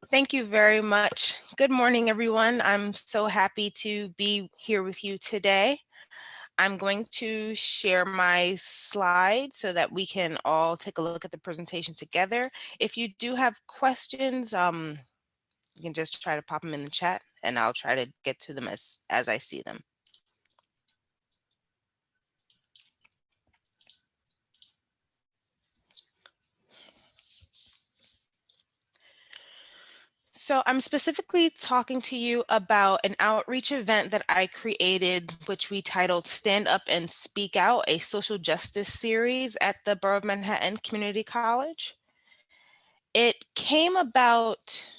Thank you very much. Good morning, everyone. I'm so happy to be here with you today. I'm going to share my slides so that we can all take a look at the presentation together. If you do have questions, you can just try to pop them in the chat and I'll try to get to them as I see them. So I'm specifically talking to you about an outreach event that I created, which we titled Stand Up and Speak Out, a social justice series at the Borough of Manhattan Community College. It came about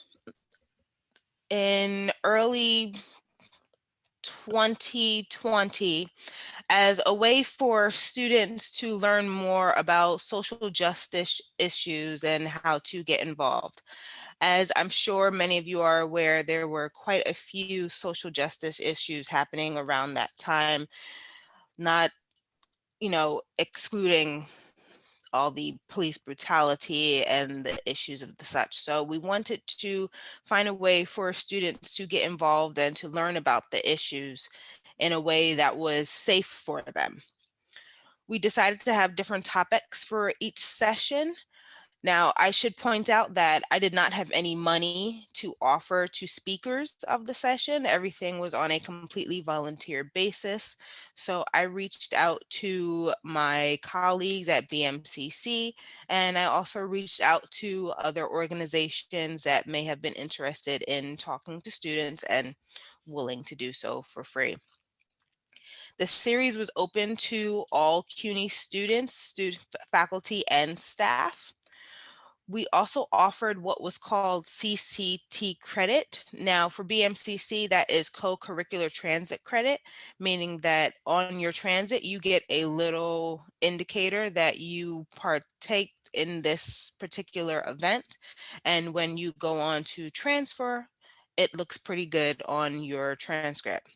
in early 2020 as a way for students to learn more about social justice issues and how to get involved. As I'm sure many of you are aware, there were quite a few social justice issues happening around that time, not, excluding all the police brutality and the issues of the such. So we wanted to find a way for students to get involved and to learn about the issues in a way that was safe for them. We decided to have different topics for each session. Now, I should point out that I did not have any money to offer to speakers of the session. Everything was on a completely volunteer basis. So I reached out to my colleagues at BMCC, and I also reached out to other organizations that may have been interested in talking to students and willing to do so for free. The series was open to all CUNY students, faculty, and staff. We also offered what was called CCT credit. Now for BMCC, that is co-curricular transit credit, meaning that on your transit, you get a little indicator that you partake in this particular event. And when you go on to transfer, it looks pretty good on your transcript.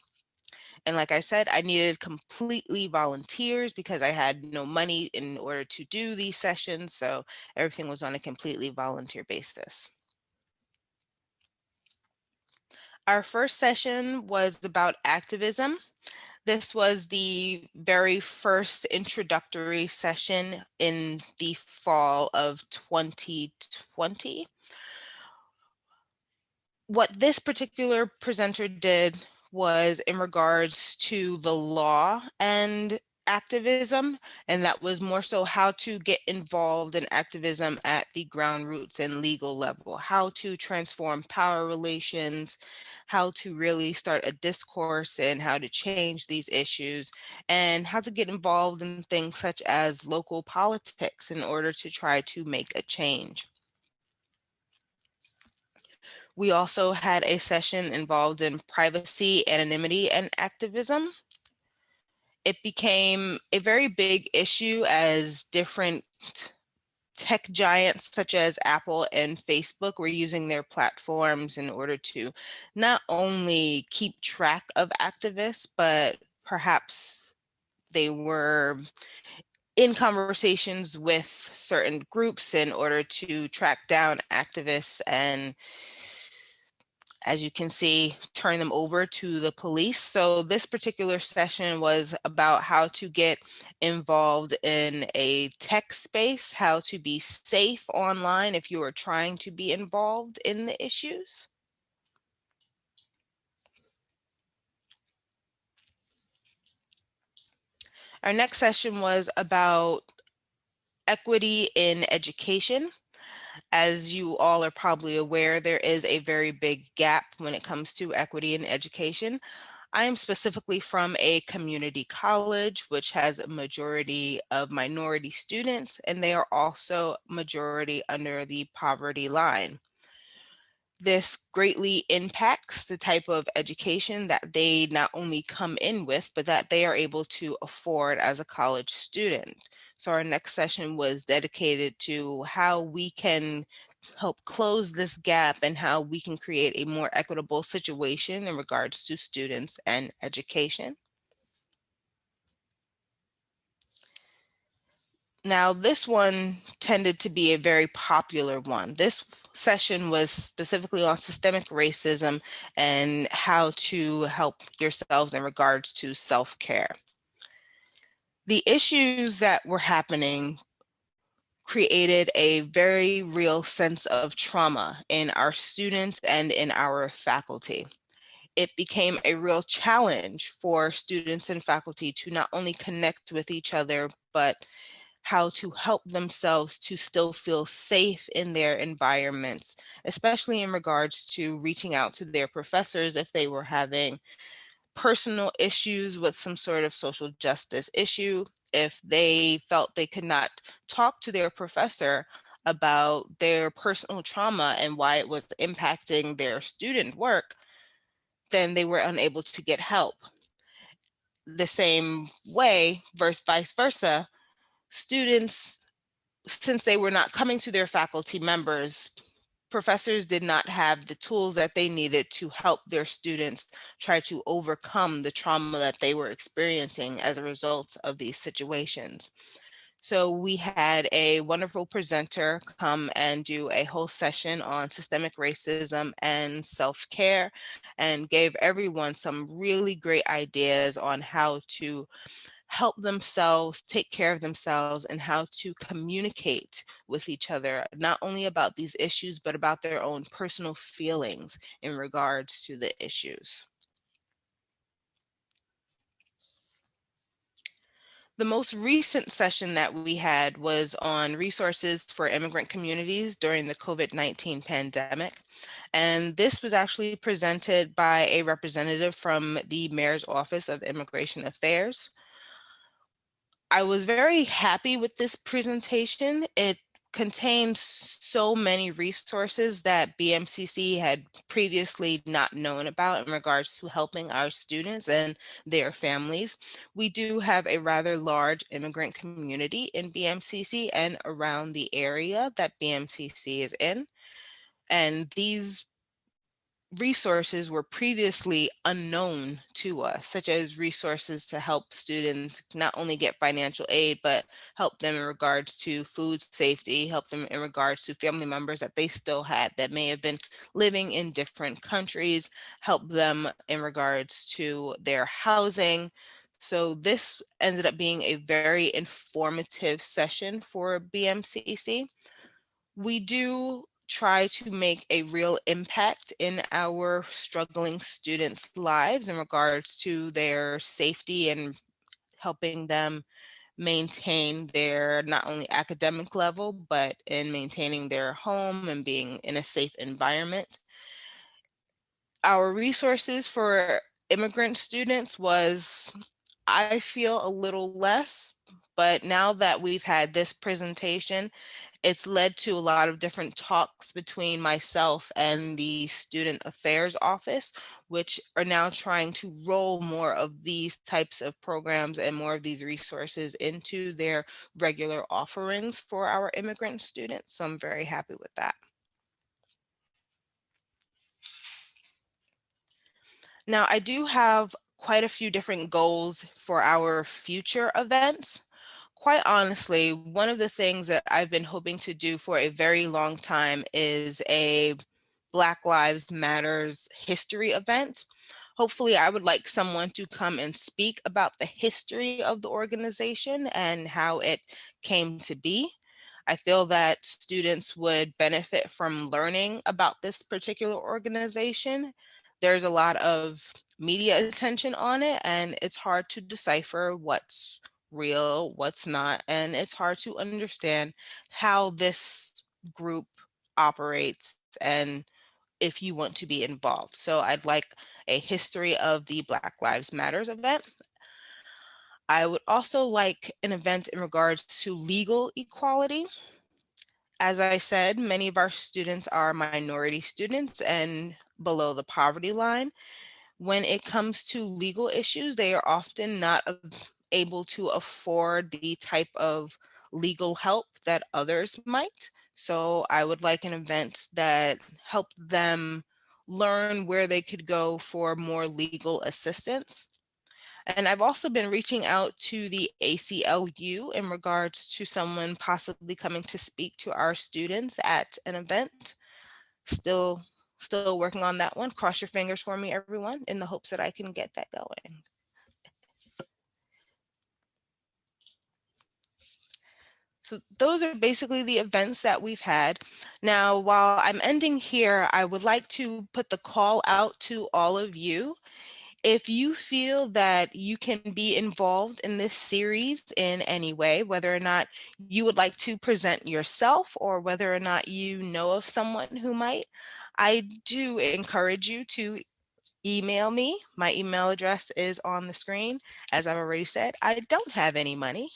And like I said, I needed completely volunteers because I had no money in order to do these sessions. So everything was on a completely volunteer basis. Our first session was about activism. This was the very first introductory session in the fall of 2020. What this particular presenter did was in regards to the law and activism, and that was more so how to get involved in activism at the ground roots and legal level, how to transform power relations, how to really start a discourse and how to change these issues, and how to get involved in things such as local politics in order to try to make a change. We also had a session involved in privacy, anonymity, and activism. It became a very big issue as different tech giants such as Apple and Facebook were using their platforms in order to not only keep track of activists, but perhaps they were in conversations with certain groups in order to track down activists and, as you can see, turn them over to the police. So this particular session was about how to get involved in a tech space, how to be safe online if you are trying to be involved in the issues. Our next session was about equity in education. As you all are probably aware, there is a very big gap when it comes to equity in education. I am specifically from a community college, which has a majority of minority students, and they are also majority under the poverty line. This greatly impacts the type of education that they not only come in with, but that they are able to afford as a college student. So our next session was dedicated to how we can help close this gap and how we can create a more equitable situation in regards to students and education. Now, this one tended to be a very popular one. This session was specifically on systemic racism and how to help yourselves in regards to self-care. The issues that were happening created a very real sense of trauma in our students and in our faculty. It became a real challenge for students and faculty to not only connect with each other, but how to help themselves to still feel safe in their environments, especially in regards to reaching out to their professors if they were having personal issues with some sort of social justice issue, if they felt they could not talk to their professor about their personal trauma and why it was impacting their student work, then they were unable to get help. The same way, vice versa, students, since they were not coming to their faculty members, professors did not have the tools that they needed to help their students try to overcome the trauma that they were experiencing as a result of these situations. So we had a wonderful presenter come and do a whole session on systemic racism and self-care, and gave everyone some really great ideas on how to help themselves, take care of themselves, and how to communicate with each other, not only about these issues, but about their own personal feelings in regards to the issues. The most recent session that we had was on resources for immigrant communities during the COVID-19 pandemic. And this was actually presented by a representative from the Mayor's Office of Immigration Affairs. I was very happy with this presentation. It contained so many resources that BMCC had previously not known about in regards to helping our students and their families. We do have a rather large immigrant community in BMCC and around the area that BMCC is in. And these resources were previously unknown to us, such as resources to help students not only get financial aid, but help them in regards to food safety, help them in regards to family members that they still had that may have been living in different countries, help them in regards to their housing. So this ended up being a very informative session for BMCC. We do try to make a real impact in our struggling students' lives in regards to their safety and helping them maintain their not only academic level, but in maintaining their home and being in a safe environment. Our resources for immigrant students was, I feel, a little less, but now that we've had this presentation, it's led to a lot of different talks between myself and the Student Affairs Office, which are now trying to roll more of these types of programs and more of these resources into their regular offerings for our immigrant students. So I'm very happy with that. Now, I do have quite a few different goals for our future events. Quite honestly, one of the things that I've been hoping to do for a very long time is a Black Lives Matters history event. Hopefully, I would like someone to come and speak about the history of the organization and how it came to be. I feel that students would benefit from learning about this particular organization. There's a lot of media attention on it, and it's hard to decipher what's real, what's not, and it's hard to understand how this group operates and if you want to be involved. So I'd like a history of the Black Lives Matters event. I would also like an event in regards to legal equality. As I said, many of our students are minority students and below the poverty line. When it comes to legal issues, they are often not able to afford the type of legal help that others might. So I would like an event that helped them learn where they could go for more legal assistance. And I've also been reaching out to the ACLU in regards to someone possibly coming to speak to our students at an event. still working on that one. Cross your fingers for me, everyone, in the hopes that I can get that going. So those are basically the events that we've had. Now, while I'm ending here, I would like to put the call out to all of you. If you feel that you can be involved in this series in any way, whether or not you would like to present yourself or whether or not you know of someone who might, I do encourage you to email me. My email address is on the screen. As I've already said, I don't have any money,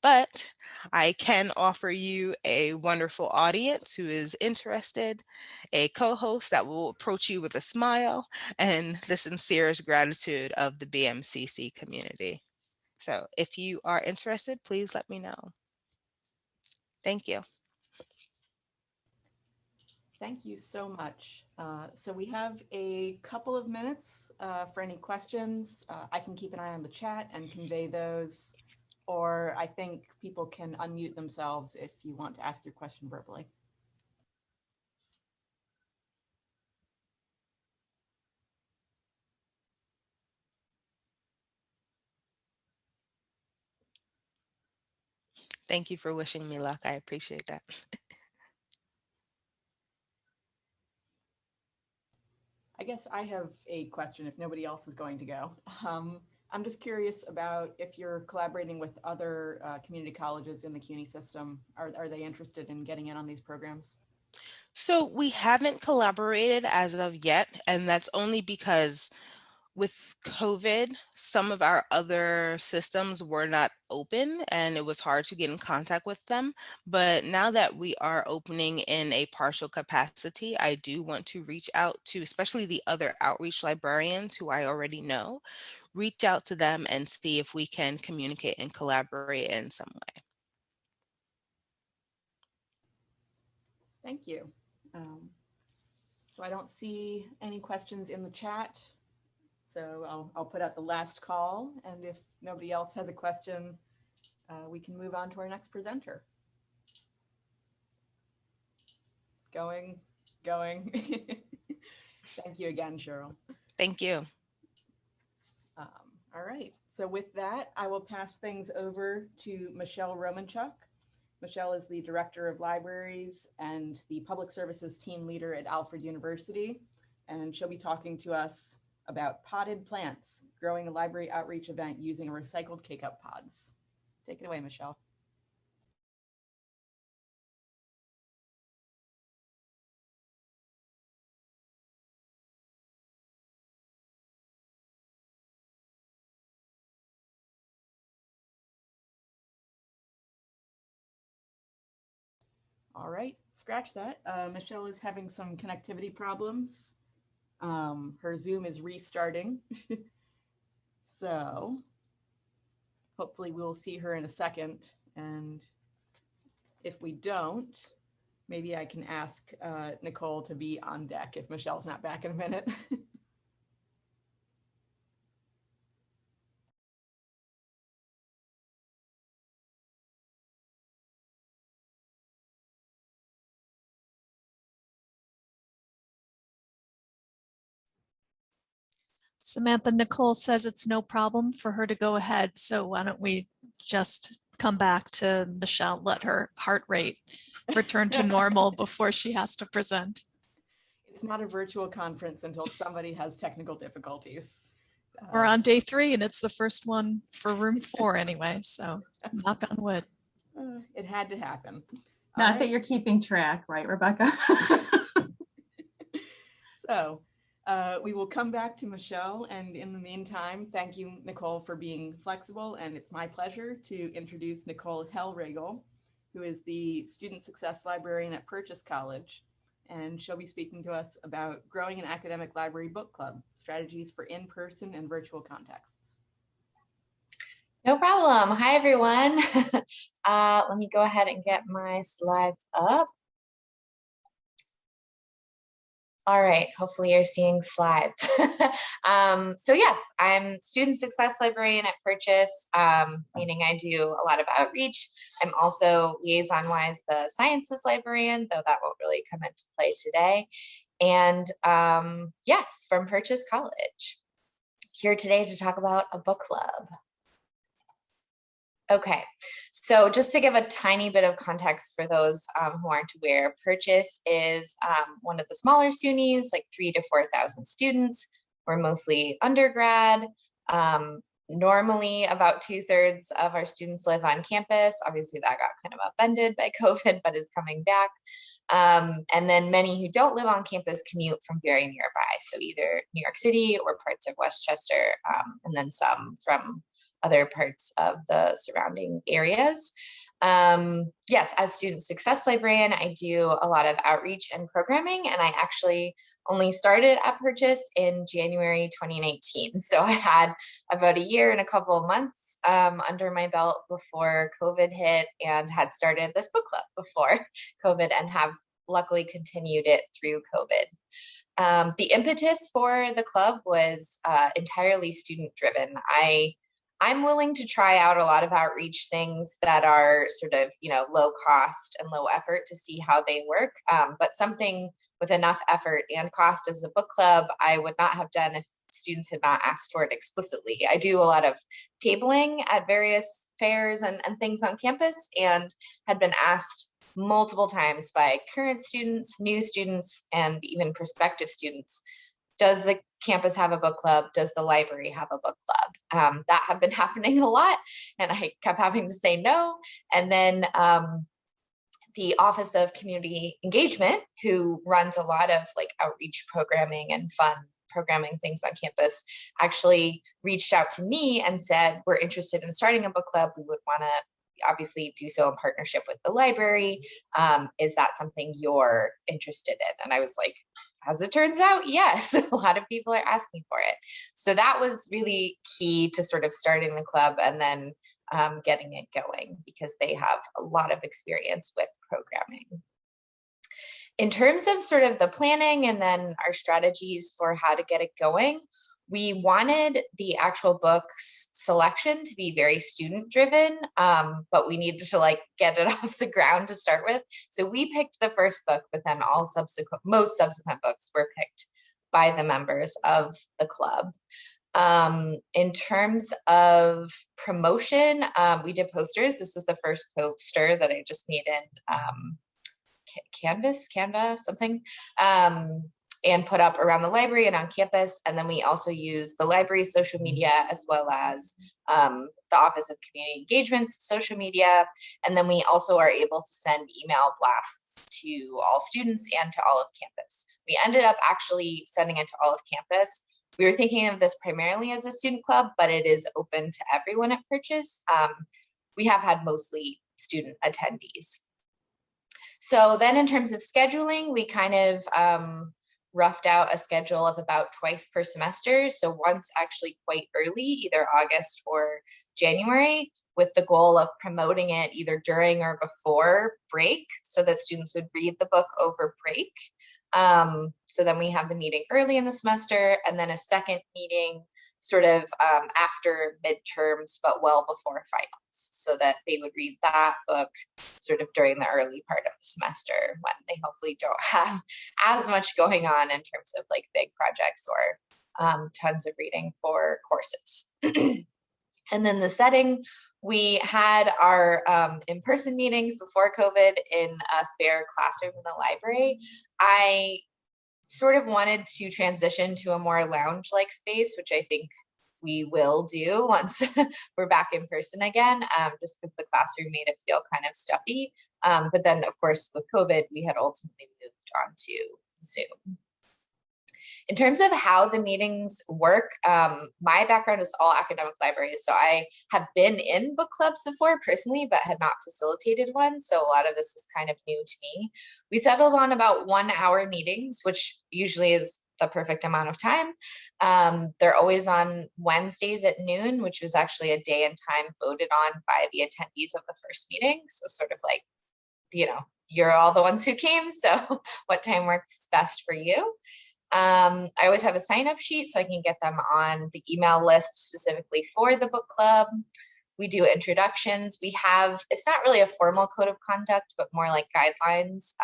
but I can offer you a wonderful audience who is interested, a co-host that will approach you with a smile, and the sincerest gratitude of the BMCC community. So if you are interested, please let me know. Thank you. Thank you so much. So we have a couple of minutes for any questions. I can keep an eye on the chat and convey those, or I think people can unmute themselves if you want to ask your question verbally. Thank you for wishing me luck. I appreciate that. I guess I have a question if nobody else is going to go. I'm just curious about if you're collaborating with other community colleges in the CUNY system. Are they interested in getting in on these programs? So we haven't collaborated as of yet, and that's only because with COVID, some of our other systems were not open and it was hard to get in contact with them. But now that we are opening in a partial capacity, I do want to reach out to especially the other outreach librarians who I already know, reach out to them and see if we can communicate and collaborate in some way. Thank you. So I don't see any questions in the chat. So I'll put out the last call, and if nobody else has a question, we can move on to our next presenter. Going. Thank you again, Sharell. Thank you. All right, so with that, I will pass things over to Mechele Romanchock. Mechele is the Director of Libraries and the Public Services Team Leader at Alfred University, and she'll be talking to us about potted plants, growing a library outreach event using recycled K-Cup pods. Take it away, Mechele. All right, scratch that. Mechele is having some connectivity problems. Her Zoom is restarting. So hopefully we'll see her in a second. And if we don't, maybe I can ask Nicole to be on deck if Mechele's not back in a minute. Samantha, Nicole says it's no problem for her to go ahead. So why don't we just come back to Mechele, let her heart rate return to normal before she has to present. It's not a virtual conference until somebody has technical difficulties. We're on day 3 and it's the first one for room 4 anyway. So knock on wood. It had to happen. Not that you're keeping track, right, Rebecca? So we will come back to Mechele, and in the meantime, thank you, Nicole, for being flexible, and it's my pleasure to introduce Nicole Hellregel, who is the Student Success Librarian at Purchase College, and she'll be speaking to us about growing an academic library book club, strategies for in-person and virtual contexts. No problem. Hi, everyone. Let me go ahead and get my slides up. All right, hopefully you're seeing slides. So yes, I'm student success librarian at Purchase, meaning I do a lot of outreach. I'm also liaison-wise the sciences librarian, though that won't really come into play today. And yes, from Purchase College. Here today to talk about a book club. Okay, so just to give a tiny bit of context for those who aren't aware, Purchase is one of the smaller SUNYs, like 3,000 to 4,000 students. We're mostly undergrad. Normally, about 2/3 of our students live on campus. Obviously, that got kind of upended by COVID, but is coming back. And then many who don't live on campus commute from very nearby, so either New York City or parts of Westchester, and then some from other parts of the surrounding areas. Yes, as student success librarian, I do a lot of outreach and programming, and I actually only started at Purchase in January 2019. So I had about a year and a couple of months under my belt before COVID hit, and had started this book club before COVID and have luckily continued it through COVID. The impetus for the club was entirely student driven. I'm willing to try out a lot of outreach things that are sort of, low cost and low effort to see how they work. But something with enough effort and cost as a book club, I would not have done if students had not asked for it explicitly. I do a lot of tabling at various fairs and things on campus, and had been asked multiple times by current students, new students, and even prospective students, does the campus have a book club? Does the library have a book club? That have been happening a lot, and I kept having to say no. And then the Office of Community Engagement, who runs a lot of like outreach programming and fun programming things on campus, actually reached out to me and said, we're interested in starting a book club. We would want to obviously do so in partnership with the library. Is that something you're interested in? And I was like, as it turns out, yes, a lot of people are asking for it. So that was really key to sort of starting the club and then getting it going, because they have a lot of experience with programming. In terms of sort of the planning and then our strategies for how to get it going, we wanted the actual books selection to be very student driven, but we needed to like get it off the ground to start with. So we picked the first book, but then most subsequent books were picked by the members of the club. In terms of promotion, we did posters. This was the first poster that I just made in Canva, something. And put up around the library and on campus. And then we also use the library's social media, as well as the Office of Community Engagement's social media. And then we also are able to send email blasts to all students and to all of campus. We ended up actually sending it to all of campus. We were thinking of this primarily as a student club, but it is open to everyone at Purchase. We have had mostly student attendees. So then in terms of scheduling, we kind of roughed out a schedule of about twice per semester. So once actually quite early, either August or January, with the goal of promoting it either during or before break, so that students would read the book over break. So then we have the meeting early in the semester, and then a second meeting sort of after midterms, but well before finals, so that they would read that book sort of during the early part of the semester when they hopefully don't have as much going on in terms of like big projects or tons of reading for courses. And then the setting, we had our in-person meetings before COVID in a spare classroom in the library. I sort of wanted to transition to a more lounge-like space, which I think we will do once we're back in person again, just because the classroom made it feel kind of stuffy. But then, of course, with COVID, we had ultimately moved on to Zoom. In terms of how the meetings work, my background is all academic libraries. So I have been in book clubs before personally, but had not facilitated one. So a lot of this is kind of new to me. We settled on about 1 hour meetings, which usually is the perfect amount of time. They're always on Wednesdays at noon, which was actually a day and time voted on by the attendees of the first meeting. So sort of like, you're all the ones who came, so what time works best for you? I always have a sign-up sheet so I can get them on the email list specifically for the book club. We do introductions. We have, it's not really a formal code of conduct, but more like guidelines.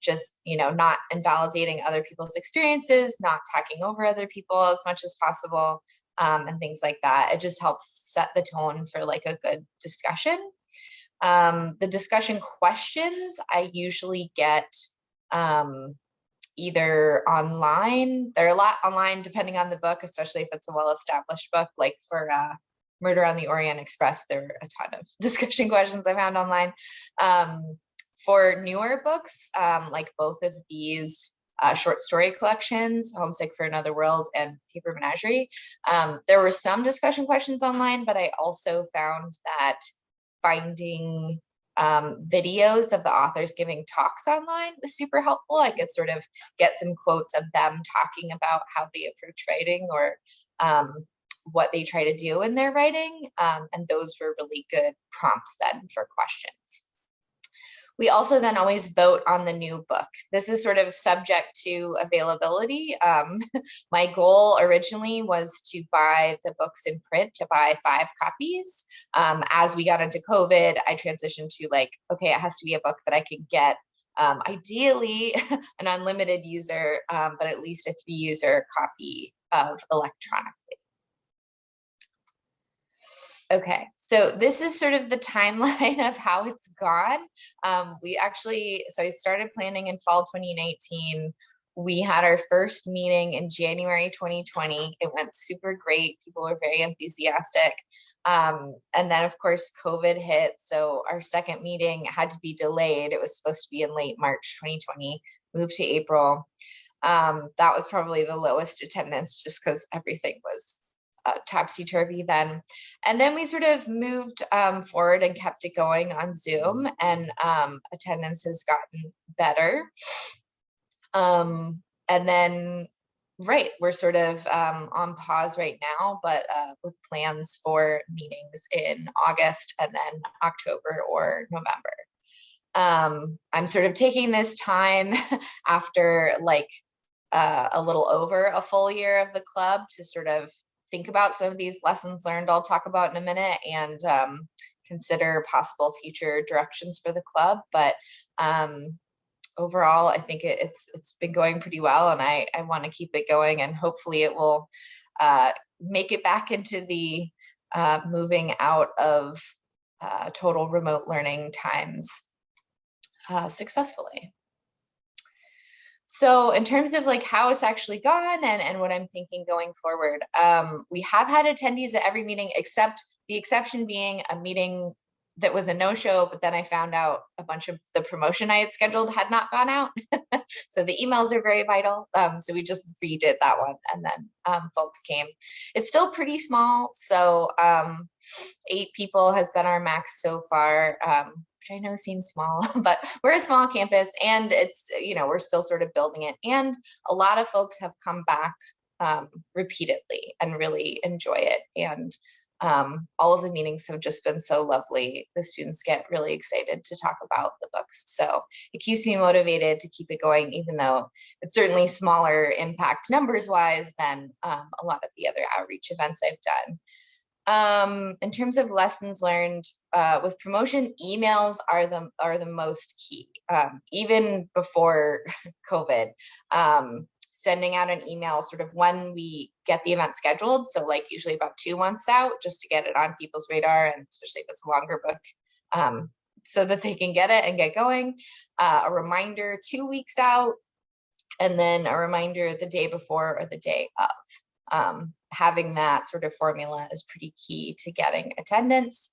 Just, not invalidating other people's experiences, not talking over other people as much as possible, and things like that. It just helps set the tone for like a good discussion. The discussion questions I usually get either online. They're a lot online depending on the book, especially if it's a well-established book. Like for Murder on the Orient Express, there are a ton of discussion questions I found online. For newer books, like both of these short story collections, Homesick for Another World and Paper Menagerie, there were some discussion questions online, but I also found that finding videos of the authors giving talks online was super helpful. I could sort of get some quotes of them talking about how they approach writing or what they try to do in their writing. And those were really good prompts then for questions. We also then always vote on the new book. This is sort of subject to availability. My goal originally was to buy the books in print, to buy 5 copies. As we got into COVID, I transitioned to like, okay, it has to be a book that I can get, ideally an unlimited user, but at least a 3-user copy of electronically. Okay, so this is sort of the timeline of how it's gone. So I started planning in fall 2019. We had our first meeting in January 2020. It went super great. People were very enthusiastic. And then of course, COVID hit. So our second meeting had to be delayed. It was supposed to be in late March 2020, moved to April. That was probably the lowest attendance just because everything was topsy-turvy then. And then we sort of moved forward and kept it going on Zoom, and attendance has gotten better. And then, we're sort of on pause right now, but with plans for meetings in August and then October or November. I'm sort of taking this time after like a little over a full year of the club to sort of think about some of these lessons learned I'll talk about in a minute, and consider possible future directions for the club. But overall, I think it's been going pretty well, and I want to keep it going, and hopefully it will make it back into the moving out of total remote learning times successfully. So in terms of like how it's actually gone and what I'm thinking going forward, we have had attendees at every meeting, except the exception being a meeting that was a no-show, but then I found out a bunch of the promotion I had scheduled had not gone out. So the emails are very vital. So we just redid that one, and then folks came. It's still pretty small. So 8 people has been our max so far, which I know seems small, but we're a small campus, and it's, we're still sort of building it. And a lot of folks have come back repeatedly and really enjoy it. And all of the meetings have just been so lovely. The students get really excited to talk about the books. So it keeps me motivated to keep it going, even though it's certainly smaller impact numbers wise than a lot of the other outreach events I've done. In terms of lessons learned, with promotion, emails are the most key. Even before COVID, sending out an email sort of when we get the event scheduled. So like usually about 2 months out, just to get it on people's radar, and especially if it's a longer book, so that they can get it and get going. A reminder 2 weeks out, and then a reminder the day before or the day of. Having that sort of formula is pretty key to getting attendance.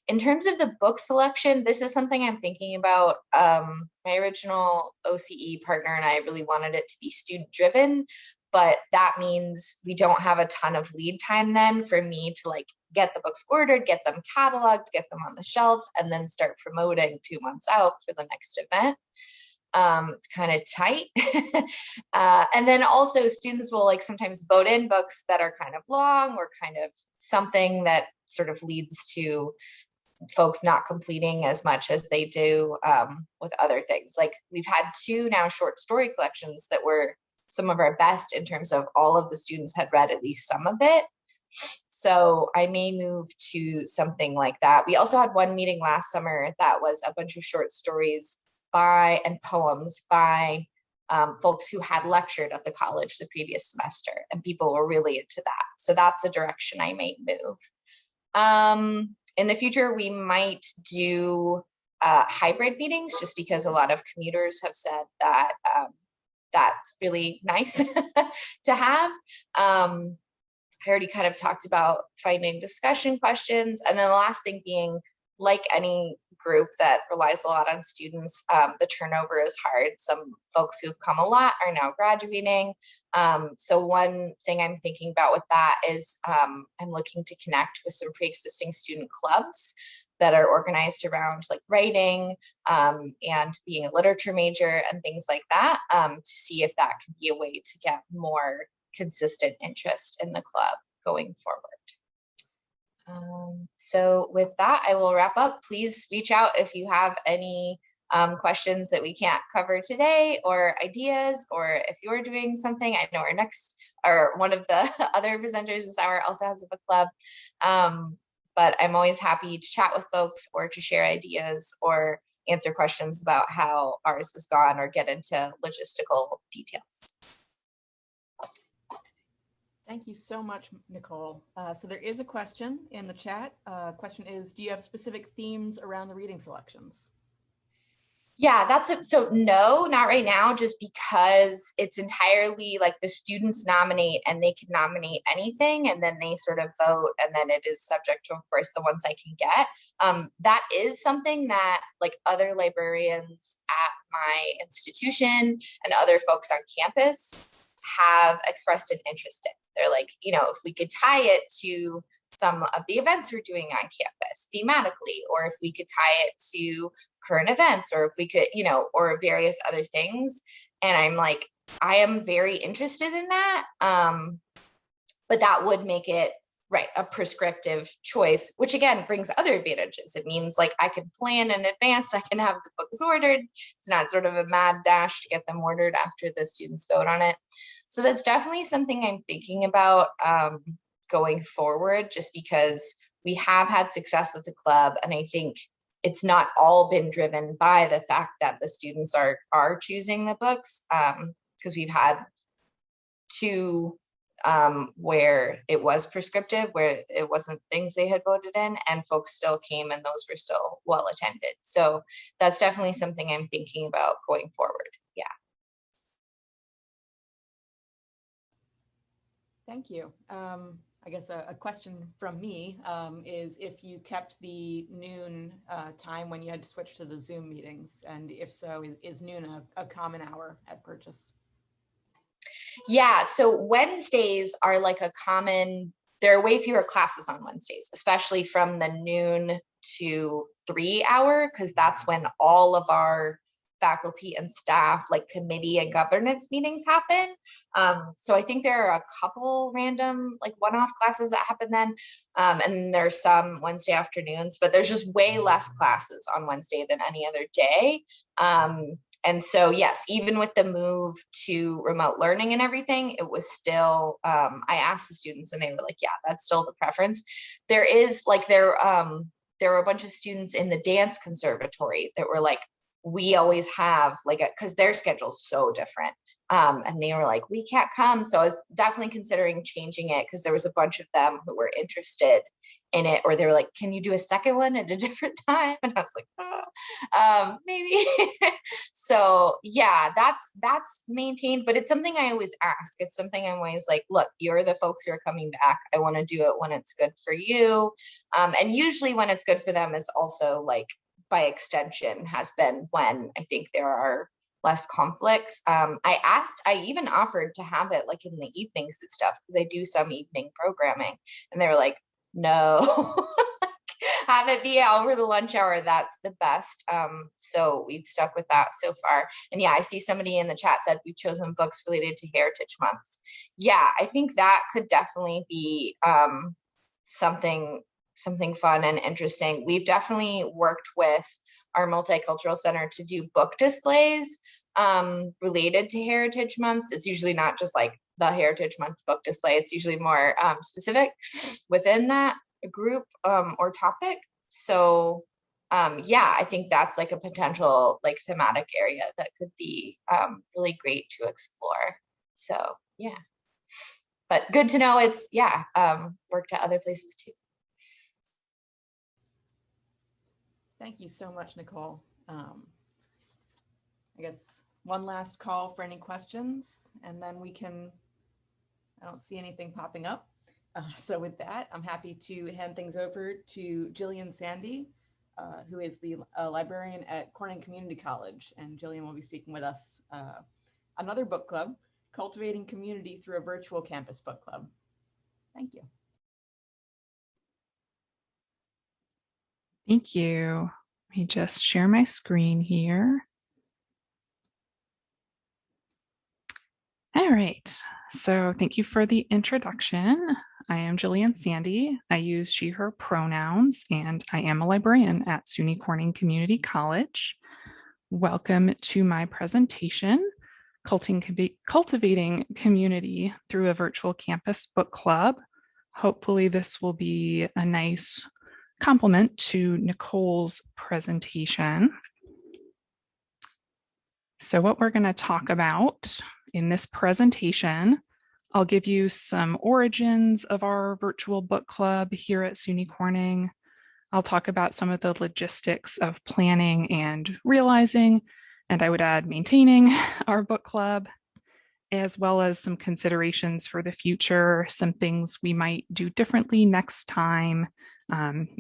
In terms of the book selection, this is something I'm thinking about. My original OCE partner and I really wanted it to be student driven, but that means we don't have a ton of lead time then for me to like get the books ordered, get them cataloged, get them on the shelf, and then start promoting 2 months out for the next event. It's kind of tight. And then also students will like sometimes vote in books that are kind of long, or kind of something that sort of leads to folks not completing as much as they do with other things. Like we've had 2 now short story collections that were some of our best in terms of all of the students had read at least some of it. So I may move to something like that. We also had one meeting last summer that was a bunch of short stories by and poems by folks who had lectured at the college the previous semester, and people were really into that. So that's a direction I might move. In the future, we might do hybrid meetings, just because a lot of commuters have said that that's really nice to have. I already kind of talked about finding discussion questions. And then the last thing being, like any group that relies a lot on students, the turnover is hard. Some folks who've come a lot are now graduating. So one thing I'm thinking about with that is I'm looking to connect with some pre-existing student clubs that are organized around like writing and being a literature major and things like that, to see if that can be a way to get more consistent interest in the club going forward. So with that, I will wrap up. Please reach out if you have any questions that we can't cover today, or ideas, or if you're doing something. I know one of the other presenters this hour also has a book club, but I'm always happy to chat with folks or to share ideas or answer questions about how ours has gone or get into logistical details. Thank you so much, Nicole. So there is a question in the chat. Question is, do you have specific themes around the reading selections? Yeah, that's it. So no, not right now, just because it's entirely like the students nominate, and they can nominate anything and then they sort of vote, and then it is subject to, of course, the ones I can get. That is something that like other librarians at my institution and other folks on campus have expressed an interest in. They're like, if we could tie it to some of the events we're doing on campus thematically, or if we could tie it to current events, or if we could, or various other things. And I'm like, I am very interested in that. But that would make it a prescriptive choice, which again brings other advantages. It means like I can plan in advance, I can have the books ordered. It's not sort of a mad dash to get them ordered after the students vote on it. So that's definitely something I'm thinking about going forward, just because we have had success with the club, and I think it's not all been driven by the fact that the students are choosing the books, because we've had 2 where it was prescriptive, where it wasn't things they had voted in, and folks still came and those were still well attended. So that's definitely something I'm thinking about going forward. Yeah. Thank you. I guess a question from me is if you kept the noon time when you had to switch to the Zoom meetings, and if so, is noon a common hour at purchase? Yeah, so Wednesdays are like there are way fewer classes on Wednesdays, especially from the noon to 3 hour, because that's when all of our faculty and staff, like committee and governance meetings happen. So I think there are a couple random like one-off classes that happen then. And there's some Wednesday afternoons, but there's just way less classes on Wednesday than any other day. And so, yes, even with the move to remote learning and everything, it was still, I asked the students and they were like, yeah, that's still the preference. There is like, there were a bunch of students in the dance conservatory that were like, we always have like because their schedule's so different. And they were like, we can't come. So I was definitely considering changing it, because there was a bunch of them who were interested in it, or they were like, can you do a second one at a different time? And I was like, maybe. So yeah, that's maintained, but it's something I always ask. It's something I'm always like, look, you're the folks who are coming back. I want to do it when it's good for you. And usually when it's good for them is also like, by extension, has been when I think there are less conflicts. I even offered to have it like in the evenings and stuff, because I do some evening programming, and they were like, no, have it be over the lunch hour. That's the best. So we've stuck with that so far. And yeah, I see somebody in the chat said we've chosen books related to Heritage Months. Yeah, I think that could definitely be something something fun and interesting. We've definitely worked with our multicultural center to do book displays related to Heritage Months. It's usually not just like the Heritage Month book display. It's usually more specific within that group or topic. So yeah, I think that's like a potential like thematic area that could be really great to explore. So yeah, but good to know it's, yeah, worked at other places too. Thank you so much, Nicole. I guess one last call for any questions, and then we can, I don't see anything popping up. So with that, I'm happy to hand things over to Jillian Sandy, who is the librarian at Corning Community College. And Jillian will be speaking with us another book club, Cultivating Community Through a Virtual Campus Book Club. Thank you. Thank you. Let me just share my screen here. All right, so thank you for the introduction. I am Jillian Sandy. I use she, her pronouns, and I am a librarian at SUNY Corning Community College. Welcome to my presentation, Cultivating Community Through a Virtual Campus Book Club. Hopefully this will be a nice complement to Nicole's presentation. So what we're going to talk about in this presentation, I'll give you some origins of our virtual book club here at SUNY Corning. I'll talk about some of the logistics of planning and realizing, and I would add maintaining our book club, as well as some considerations for the future, some things we might do differently next time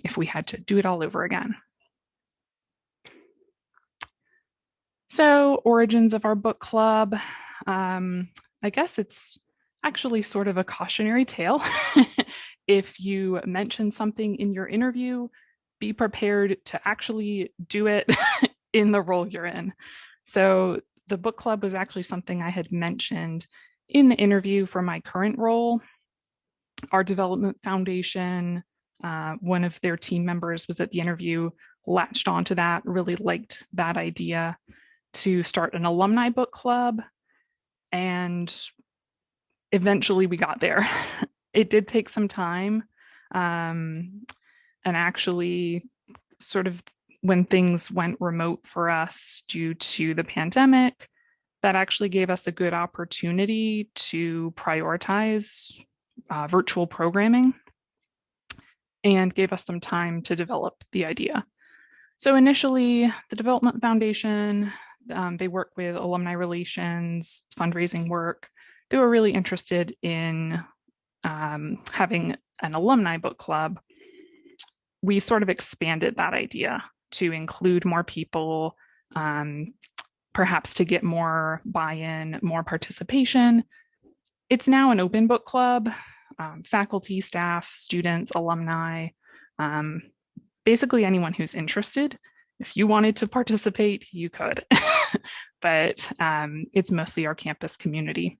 if we had to do it all over again. So, origins of our book club. I guess it's actually sort of a cautionary tale. If you mention something in your interview, be prepared to actually do it in the role you're in. So the book club was actually something I had mentioned in the interview for my current role. Our development foundation, one of their team members was at the interview, latched onto that, really liked that idea to start an alumni book club. And eventually we got there. It did take some time. And actually, sort of when things went remote for us due to the pandemic, that actually gave us a good opportunity to prioritize virtual programming and gave us some time to develop the idea. So initially, the Development Foundation, they work with alumni relations, fundraising work. They were really interested in having an alumni book club. We sort of expanded that idea to include more people, perhaps to get more buy-in, more participation. It's now an open book club, faculty, staff, students, alumni, basically anyone who's interested. If you wanted to participate, you could, but it's mostly our campus community.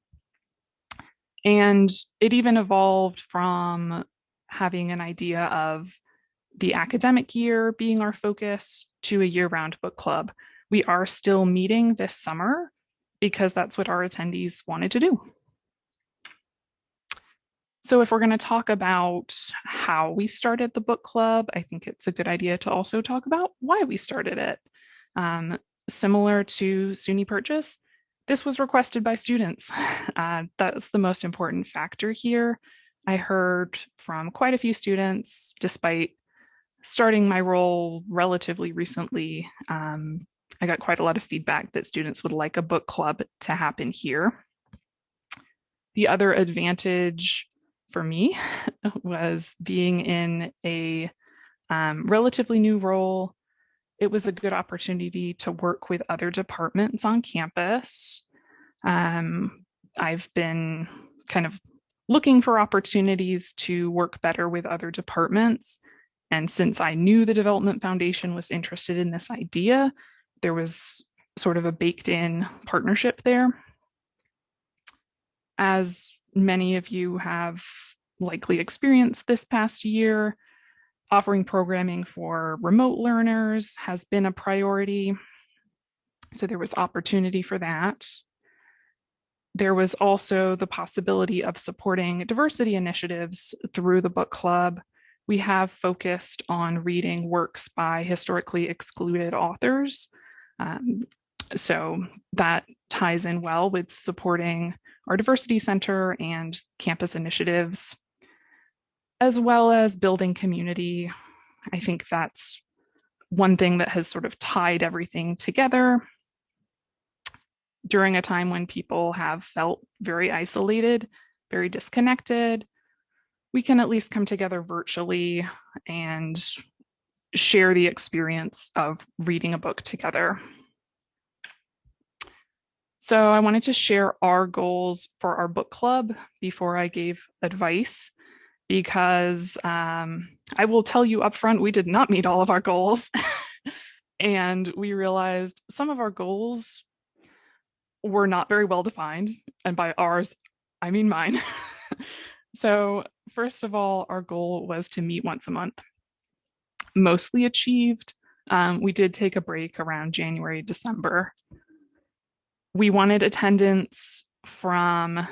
And it even evolved from having an idea of the academic year being our focus to a year-round book club. We are still meeting this summer because that's what our attendees wanted to do. So if we're going to talk about how we started the book club, I think it's a good idea to also talk about why we started it. Similar to SUNY Purchase, this was requested by students. That's the most important factor here. I heard from quite a few students, despite starting my role relatively recently, I got quite a lot of feedback that students would like a book club to happen here. The other advantage for me was being in a relatively new role. It was a good opportunity to work with other departments on campus. I've been kind of looking for opportunities to work better with other departments. And since I knew the Development Foundation was interested in this idea, there was sort of a baked-in partnership there. As many of you have likely experienced this past year, Offering programming for remote learners has been a priority. So there was opportunity for that. There was also the possibility of supporting diversity initiatives through the book club. We have focused on reading works by historically excluded authors. So that ties in well with supporting our diversity center and campus initiatives, as well as building community. I think that's one thing that has sort of tied everything together during a time when people have felt very isolated, very disconnected. We can at least come together virtually and share the experience of reading a book together. So I wanted to share our goals for our book club before I gave advice, because I will tell you upfront, we did not meet all of our goals. And we realized some of our goals were not very well defined. And by ours, I mean mine. So first of all, our goal was to meet once a month. Mostly achieved. We did take a break around January, December. We wanted attendance from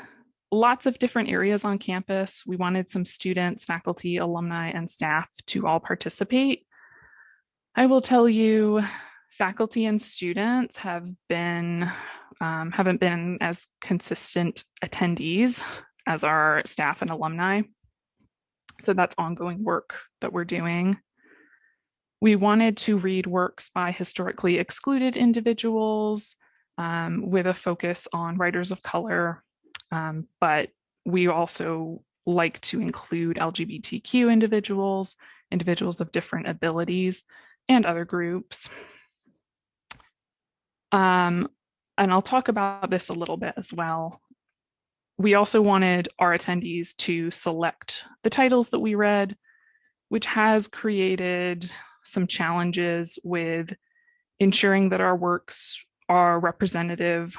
lots of different areas on campus. We wanted some students, faculty, alumni, and staff to all participate. I will tell you, faculty and students haven't been as consistent attendees as our staff and alumni. So that's ongoing work that we're doing. We wanted to read works by historically excluded individuals with a focus on writers of color, but we also like to include LGBTQ individuals, individuals of different abilities, and other groups. And I'll talk about this a little bit as well. We also wanted our attendees to select the titles that we read, which has created some challenges with ensuring that our works are representative,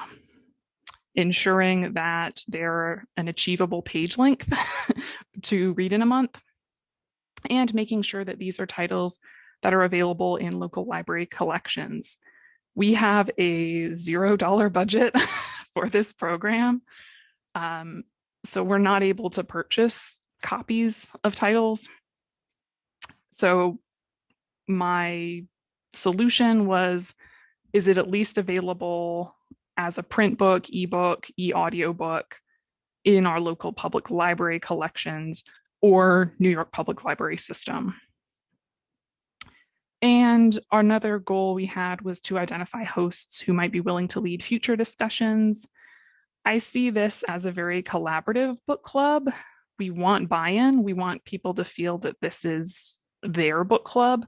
ensuring that they're an achievable page length to read in a month, and making sure that these are titles that are available in local library collections. We have a $0 budget for this program, so we're not able to purchase copies of titles. So my solution was, is it at least available as a print book, ebook, e-audiobook in our local public library collections or New York Public Library system? And another goal we had was to identify hosts who might be willing to lead future discussions. I see this as a very collaborative book club. We want buy-in. We want people to feel that this is their book club.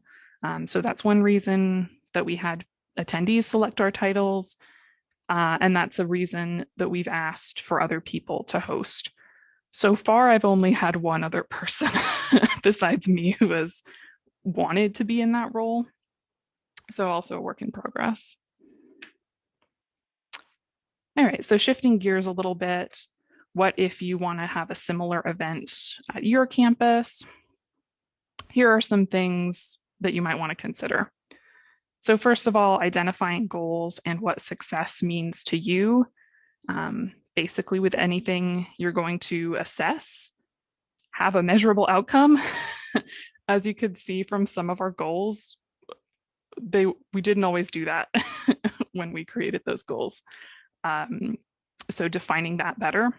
So that's one reason that we had attendees select our titles. And that's a reason that we've asked for other people to host. So far, I've only had one other person besides me who has wanted to be in that role. So also a work in progress. All right, so shifting gears a little bit, what if you want to have a similar event at your campus? Here are some things that you might want to consider. So first of all, identifying goals and what success means to you. Basically, with anything you're going to assess, have a measurable outcome. As you could see from some of our goals, we didn't always do that when we created those goals. So defining that better.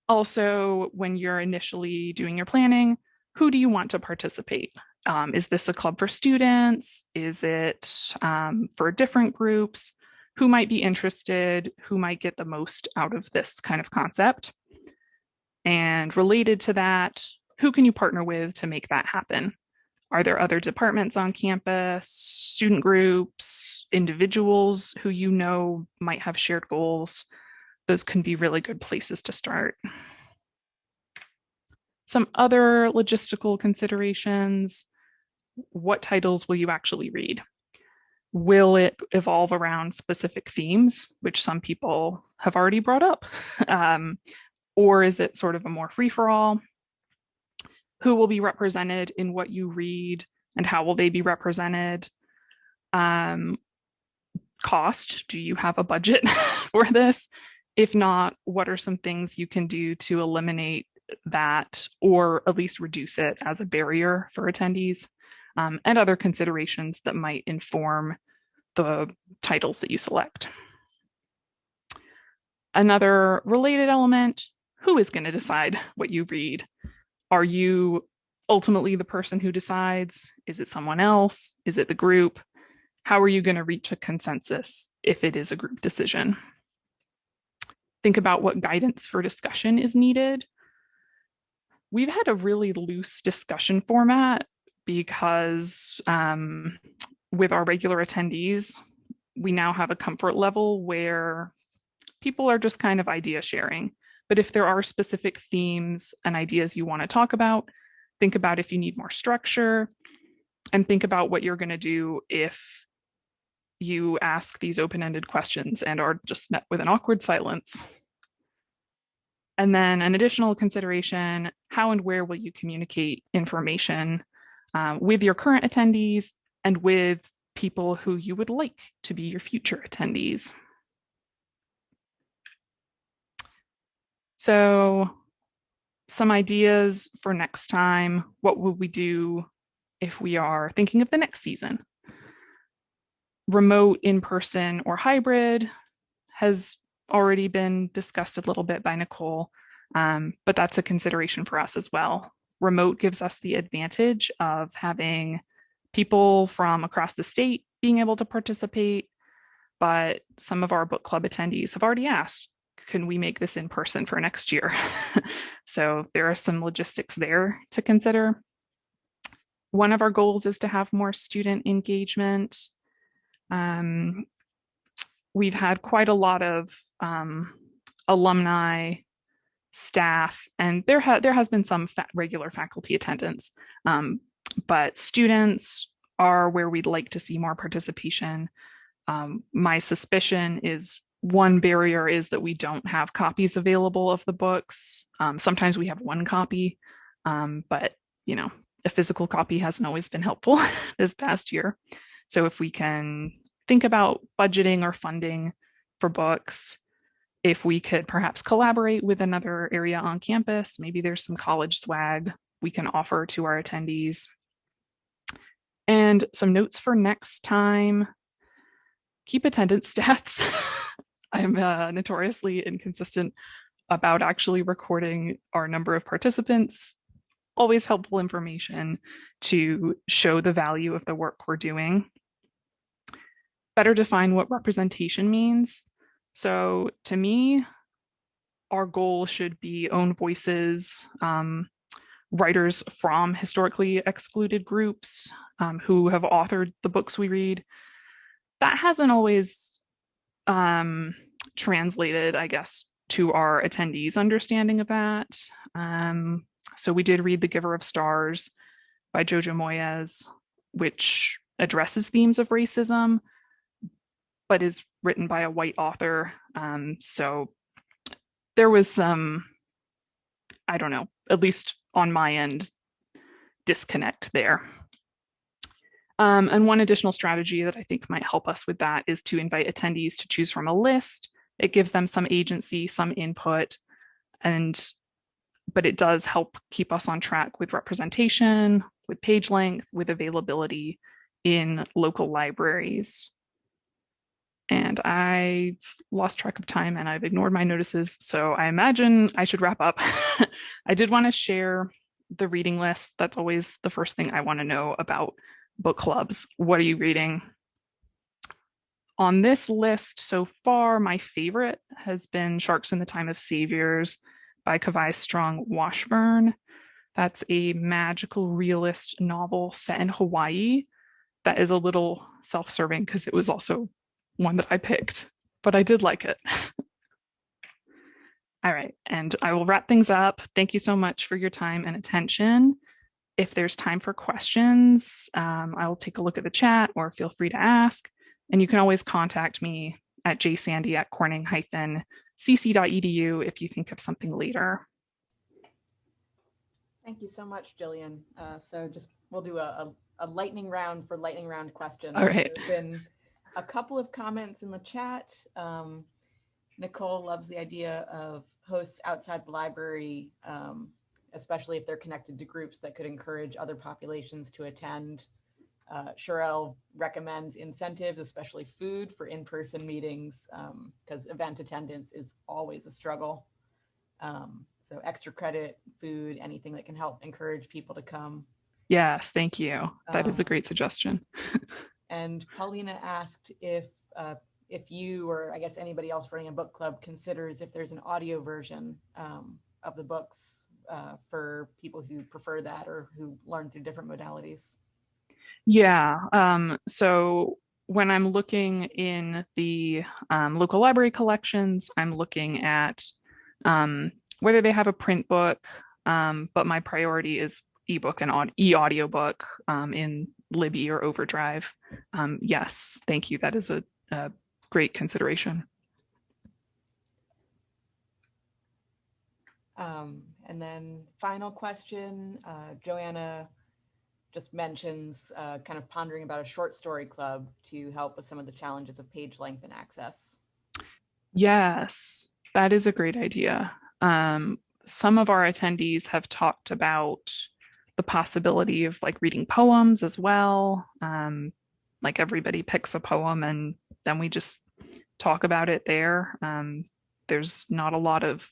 Also, when you're initially doing your planning, who do you want to participate? Is this a club for students? Is it for different groups? Who might be interested? Who might get the most out of this kind of concept? And related to that, who can you partner with to make that happen? Are there other departments on campus, student groups, individuals who you know might have shared goals? Those can be really good places to start. Some other logistical considerations. What titles will you actually read? Will it evolve around specific themes, which some people have already brought up? Or is it sort of a more free-for-all? who will be represented in what you read and how will they be represented? Cost, do you have a budget for this? If not, what are some things you can do to eliminate that or at least reduce it as a barrier for attendees? And other considerations that might inform the titles that you select. Another related element, who is going to decide what you read? Are you ultimately the person who decides? Is it someone else? Is it the group? How are you going to reach a consensus if it is a group decision? Think about what guidance for discussion is needed. We've had a really loose discussion format because with our regular attendees, we now have a comfort level where people are just kind of idea sharing. But if there are specific themes and ideas you want to talk about, think about if you need more structure, and think about what you're going to do if you ask these open-ended questions and are just met with an awkward silence. And then an additional consideration, how and where will you communicate information with your current attendees and with people who you would like to be your future attendees? So some ideas for next time. What will we do if we are thinking of the next season? Remote, in-person, or hybrid has already been discussed a little bit by Nicole, but that's a consideration for us as well. Remote gives us the advantage of having people from across the state being able to participate, but some of our book club attendees have already asked, can we make this in person for next year? So there are some logistics there to consider. One of our goals is to have more student engagement. We've had quite a lot of alumni, staff, and there has been some regular faculty attendance, but students are where we'd like to see more participation. My suspicion is one barrier is that we don't have copies available of the books. Sometimes we have one copy, but a physical copy hasn't always been helpful this past year. So if we can think about budgeting or funding for books, if we could perhaps collaborate with another area on campus, maybe there's some college swag we can offer to our attendees. And some notes for next time, keep attendance stats. I'm notoriously inconsistent about actually recording our number of participants. Always helpful information to show the value of the work we're doing. Better define what representation means. So to me, our goal should be own voices, writers from historically excluded groups who have authored the books we read. That hasn't always translated, I guess, to our attendees' understanding of that. So we did read The Giver of Stars by Jojo Moyes, which addresses themes of racism, but is written by a white author. So there was some, I don't know, at least on my end, disconnect there. And one additional strategy that I think might help us with that is to invite attendees to choose from a list. It gives them some agency, some input, but it does help keep us on track with representation, with page length, with availability in local libraries. And I've lost track of time and I've ignored my notices, so I imagine I should wrap up. I did want to share the reading list. That's always the first thing I want to know about book clubs. What are you reading? On this list so far, my favorite has been Sharks in the Time of Saviors by Kavai Strong Washburn. That's a magical realist novel set in Hawaii that is a little self-serving because it was also one that I picked, but I did like it. All right, and I will wrap things up. Thank you so much for your time and attention. If there's time for questions, I will take a look at the chat or feel free to ask. And you can always contact me at jsandy@corning-cc.edu if you think of something later. Thank you so much, Jillian. So just we'll do a lightning round for lightning round questions. All right. There have been a couple of comments in the chat. Nicole loves the idea of hosts outside the library, especially if they're connected to groups that could encourage other populations to attend. Sharell recommends incentives, especially food for in-person meetings, because event attendance is always a struggle. So extra credit, food, anything that can help encourage people to come. Yes, thank you. That is a great suggestion. And Paulina asked if you, or I guess anybody else running a book club, considers if there's an audio version of the books for people who prefer that or who learn through different modalities. Yeah, so when I'm looking in the local library collections, I'm looking at whether they have a print book, but my priority is ebook and e-audiobook in Libby or Overdrive. Yes, thank you. That is a great consideration. And then final question, Joanna just mentions kind of pondering about a short story club to help with some of the challenges of page length and access. Yes, that is a great idea. Some of our attendees have talked about the possibility of like reading poems as well. Like everybody picks a poem and then we just talk about it there. There's not a lot of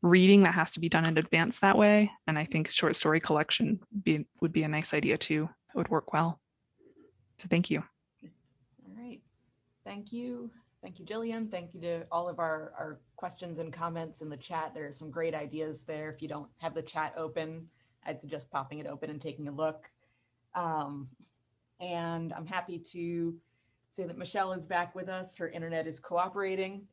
reading that has to be done in advance that way. And I think short story collection would be a nice idea too. It would work well. So thank you. All right. Thank you. Thank you, Jillian. Thank you to all of our questions and comments in the chat. There are some great ideas there. If you don't have the chat open, I'd suggest popping it open and taking a look. And I'm happy to say that Mechele is back with us. Her internet is cooperating.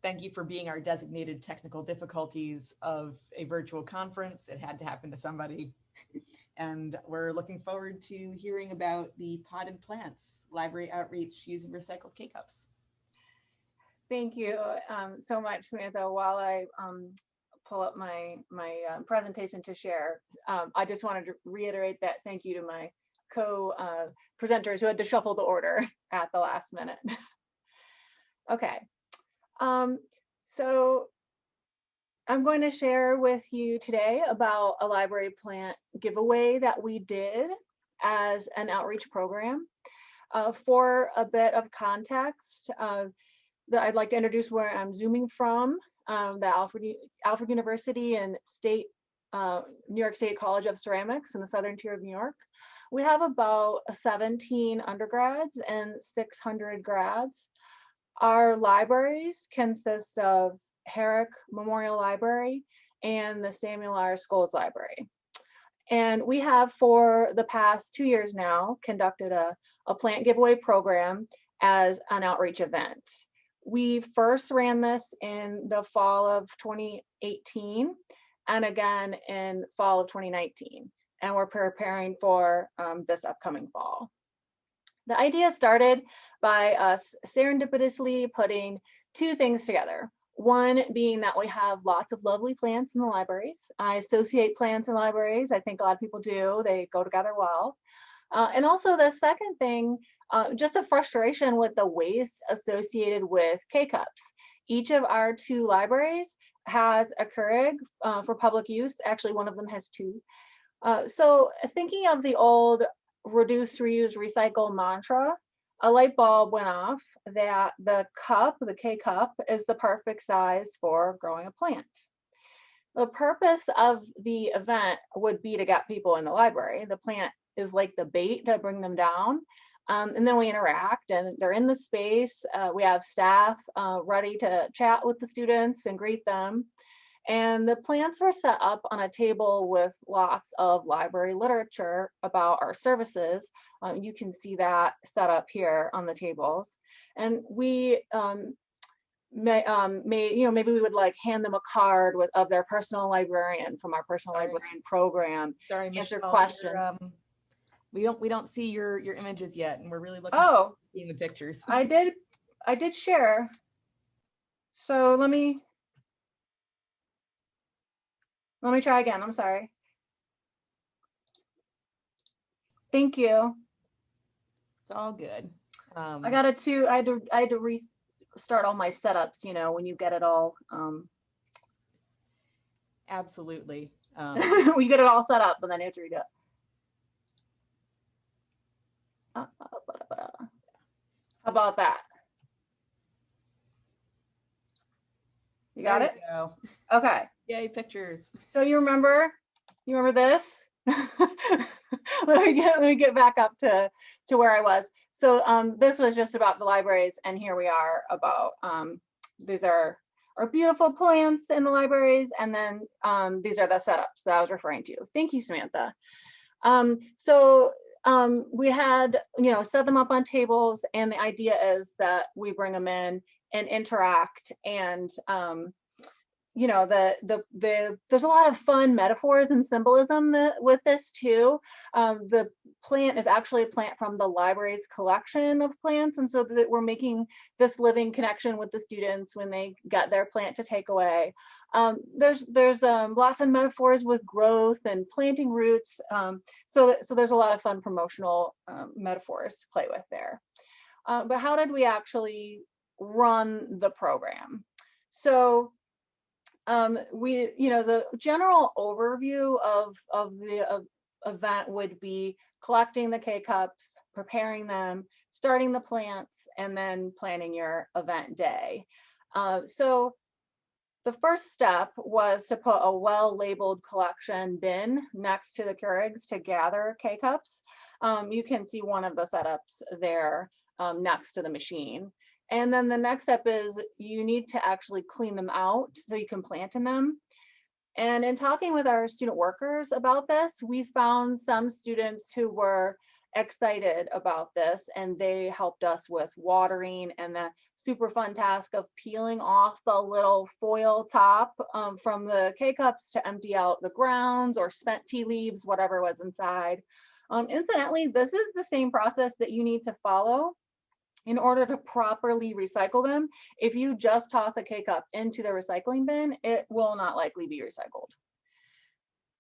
Thank you for being our designated technical difficulties of a virtual conference. It had to happen to somebody. And we're looking forward to hearing about the potted plants, library outreach using recycled K-cups. Thank you so much, Samantha. While I pull up my presentation to share, I just wanted to reiterate that thank you to my co-presenters who had to shuffle the order at the last minute. Okay. So I'm going to share with you today about a library plant giveaway that we did as an outreach program. For a bit of context, I'd like to introduce where I'm zooming from, the Alfred University and New York State College of Ceramics in the southern tier of New York. We have about 17 undergrads and 600 grads. Our libraries consist of Herrick Memorial Library and the Samuel R. Scholes Library. And we have for the past 2 years now conducted a plant giveaway program as an outreach event. We first ran this in the fall of 2018 and again in fall of 2019. And we're preparing for this upcoming fall. The idea started by us serendipitously putting two things together. One being that we have lots of lovely plants in the libraries. I associate plants and libraries. I think a lot of people do. They go together well. And also the second thing, just a frustration with the waste associated with K-cups. Each of our two libraries has a Keurig for public use. Actually, one of them has two. So thinking of the old reduce, reuse, recycle mantra, a light bulb went off that the cup, the K-cup, is the perfect size for growing a plant. The purpose of the event would be to get people in the library. The plant is like the bait to bring them down. And then we interact and they're in the space. We have staff ready to chat with the students and greet them. And the plants were set up on a table with lots of library literature about our services. You can see that set up here on the tables. And we maybe we would like hand them a card of their personal librarian from our personal librarian program. Sorry, answer Mechele, questions. We don't see your images yet, and we're really looking Oh, forward to seeing the pictures. I did share. So let me. Let me try again. I'm sorry. Thank you. It's all good. I got it too. I had to restart all my setups, you know, when you get it all. Absolutely. We get it all set up, and then you have to redo it. How about that? You got it? Go. Okay. Yay, pictures. So you remember this? Let me get back up to where I was. So this was just about the libraries, and here we are about these are our beautiful plants in the libraries, and then these are the setups that I was referring to. Thank you, Samantha. We had, you know, set them up on tables, and the idea is that we bring them in and interact, and you know, there's a lot of fun metaphors and symbolism with this too. The plant is actually a plant from the library's collection of plants, and so that we're making this living connection with the students when they get their plant to take away. There's lots of metaphors with growth and planting roots, so there's a lot of fun promotional metaphors to play with there. But how did we actually run the program? So you know, the general overview of the event would be collecting the K-cups, preparing them, starting the plants, and then planning your event day. So the first step was to put a well-labeled collection bin next to the Keurigs to gather K-cups. You can see one of the setups there next to the machine. And then the next step is you need to actually clean them out so you can plant in them. And in talking with our student workers about this, we found some students who were excited about this, and they helped us with watering and the super fun task of peeling off the little foil top from the K-cups to empty out the grounds or spent tea leaves, whatever was inside. Incidentally, this is the same process that you need to follow in order to properly recycle them. If you just toss a K-cup into the recycling bin, it will not likely be recycled.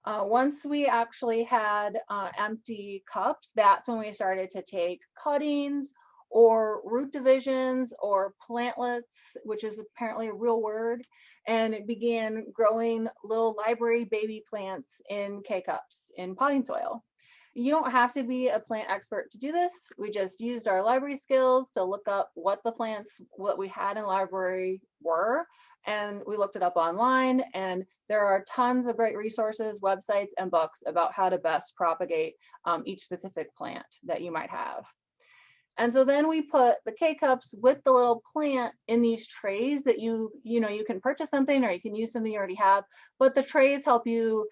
Once we actually had empty cups, that's when we started to take cuttings or root divisions or plantlets, which is apparently a real word, and it began growing little library baby plants in K-cups in potting soil. You don't have to be a plant expert to do this. We just used our library skills to look up what the plants, what we had in the library were, and we looked it up online, and there are tons of great resources, websites, and books about how to best propagate each specific plant that you might have. And so then we put the K-cups with the little plant in these trays that you can purchase something or you can use something you already have, but the trays help you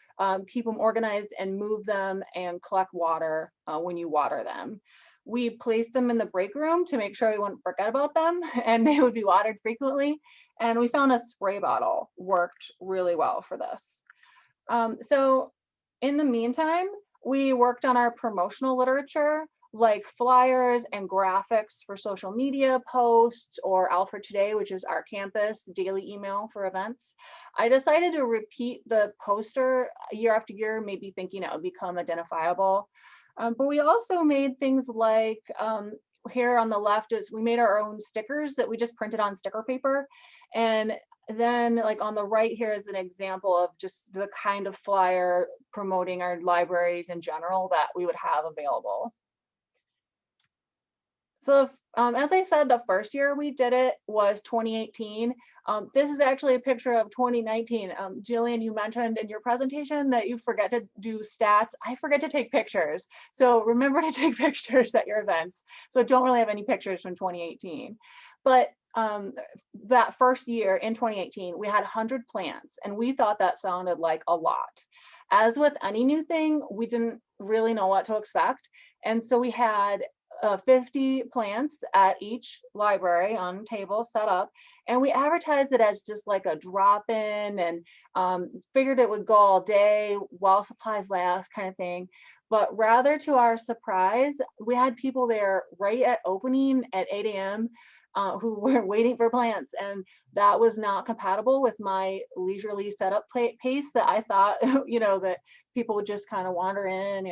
keep them organized and move them and collect water when you water them. We placed them in the break room to make sure we wouldn't forget about them and they would be watered frequently. And we found a spray bottle worked really well for this. So in the meantime, we worked on our promotional literature, like flyers and graphics for social media posts, or Alfred Today, which is our campus daily email for events. I decided to repeat the poster year after year, maybe thinking it would become identifiable. But we also made things like, here on the left is we made our own stickers that we just printed on sticker paper. And then like on the right here is an example of just the kind of flyer promoting our libraries in general that we would have available. So as I said, the first year we did it was 2018. This is actually a picture of 2019. Jillian, you mentioned in your presentation that you forget to do stats. I forget to take pictures. So remember to take pictures at your events. So don't really have any pictures from 2018. But that first year in 2018, we had 100 plants, and we thought that sounded like a lot. As with any new thing, we didn't really know what to expect. And so we had 50 plants at each library on tables set up, and we advertised it as just like a drop-in, and figured it would go all day while supplies last kind of thing. But rather to our surprise, we had people there right at opening at 8 a.m. who were waiting for plants, and that was not compatible with my leisurely setup pace that I thought, that people would just kind of wander in,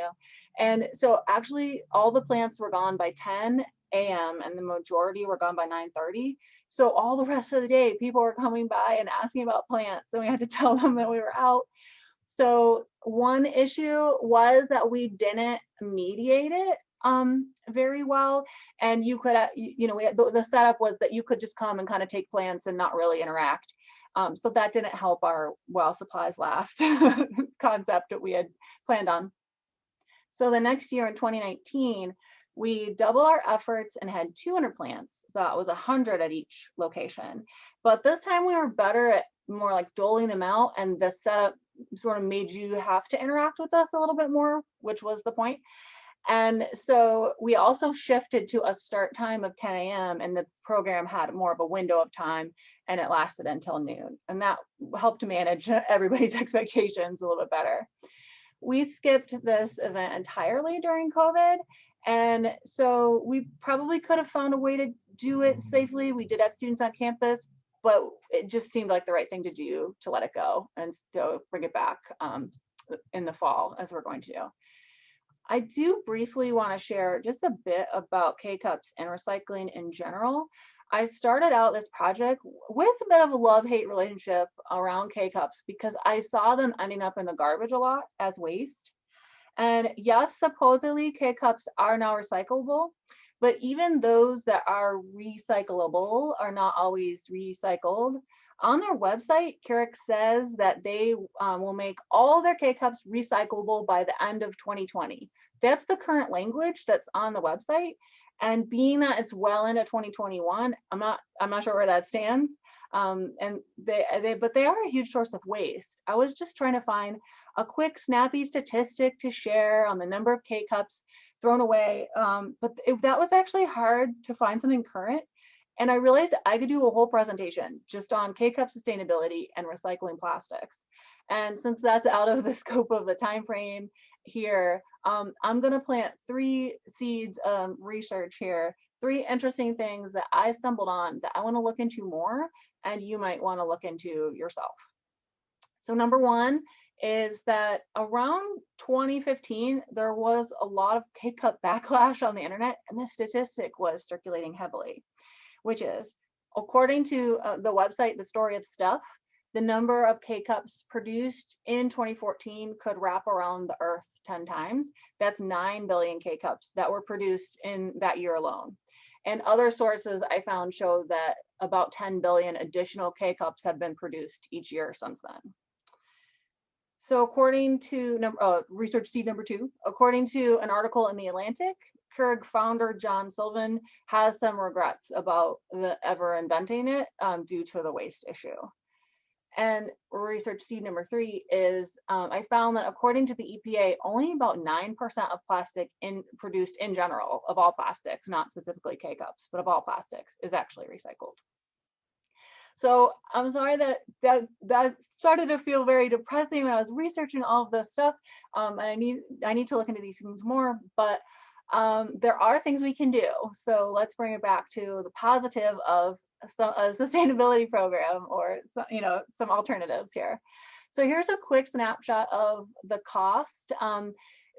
And so actually all the plants were gone by 10 a.m. and the majority were gone by 9:30. So all the rest of the day, people were coming by and asking about plants, and we had to tell them that we were out. So one issue was that we didn't mediate it very well, and you could, the setup was that you could just come and kind of take plants and not really interact. So that didn't help our while supplies last concept that we had planned on. So the next year in 2019, we doubled our efforts and had 200 plants. So it was 100 at each location. But this time we were better at more like doling them out, and the setup sort of made you have to interact with us a little bit more, which was the point. And so we also shifted to a start time of 10 a.m. and the program had more of a window of time, and it lasted until noon. And that helped to manage everybody's expectations a little bit better. We skipped this event entirely during COVID. And so we probably could have found a way to do it safely. We did have students on campus, but it just seemed like the right thing to do to let it go and still bring it back in the fall, as we're going to do. I do briefly want to share just a bit about K-Cups and recycling in general. I started out this project with a bit of a love-hate relationship around K-Cups because I saw them ending up in the garbage a lot as waste. And yes, supposedly K-Cups are now recyclable, but even those that are recyclable are not always recycled. On their website, Keurig says that they will make all their K-Cups recyclable by the end of 2020. That's the current language that's on the website. And being that it's well into 2021, I'm not sure where that stands. But they are a huge source of waste. I was just trying to find a quick, snappy statistic to share on the number of K-Cups thrown away. But that was actually hard to find something current. And I realized I could do a whole presentation just on K-Cup sustainability and recycling plastics. And since that's out of the scope of the time frame here, I'm going to plant 3 seeds of research here, 3 interesting things that I stumbled on that I want to look into more, and you might want to look into yourself. So number 1 is that around 2015, there was a lot of K-Cup backlash on the internet, and this statistic was circulating heavily, which is, according to the website, The Story of Stuff, the number of K-Cups produced in 2014 could wrap around the earth 10 times. That's 9 billion K-Cups that were produced in that year alone. And other sources I found show that about 10 billion additional K-Cups have been produced each year since then. So according to research seed number 2, according to an article in The Atlantic, Keurig founder John Sylvan has some regrets about ever inventing it due to the waste issue. And research seed number 3 is, I found that according to the EPA, only about 9% of plastic produced in general, of all plastics, not specifically K-Cups, but of all plastics, is actually recycled. So I'm sorry that started to feel very depressing when I was researching all of this stuff. I need to look into these things more, but there are things we can do. So let's bring it back to the positive of a sustainability program, or some alternatives here. So here's a quick snapshot of the cost,